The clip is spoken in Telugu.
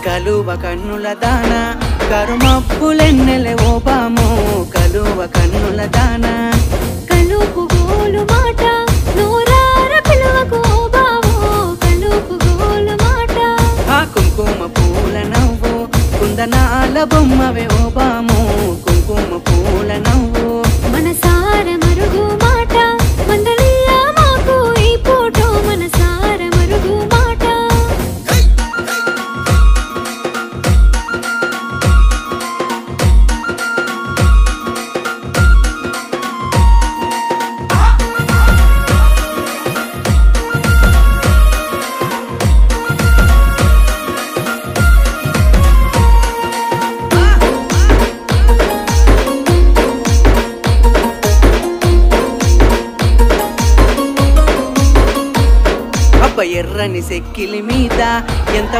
కలువ కన్నుల దాన కరుమప్పులెన్నెలే ఓ బాము కలువ కన్నుల దాన కలుపు గోలు మాట నూరార పిలువకు ఓ బాము కలుపు గోలు మాట ఆ కుంకుమ పూల నవ్వు కుందనాల బొమ్మవే ఓ బాము కుంకుమ పూల నవ్వు మనసార మరుగు మాట మందలియ మాకు ఈ పూటో మనసార మరుగు మాట ఎర్రని సెక్కిలి మీద ఎంత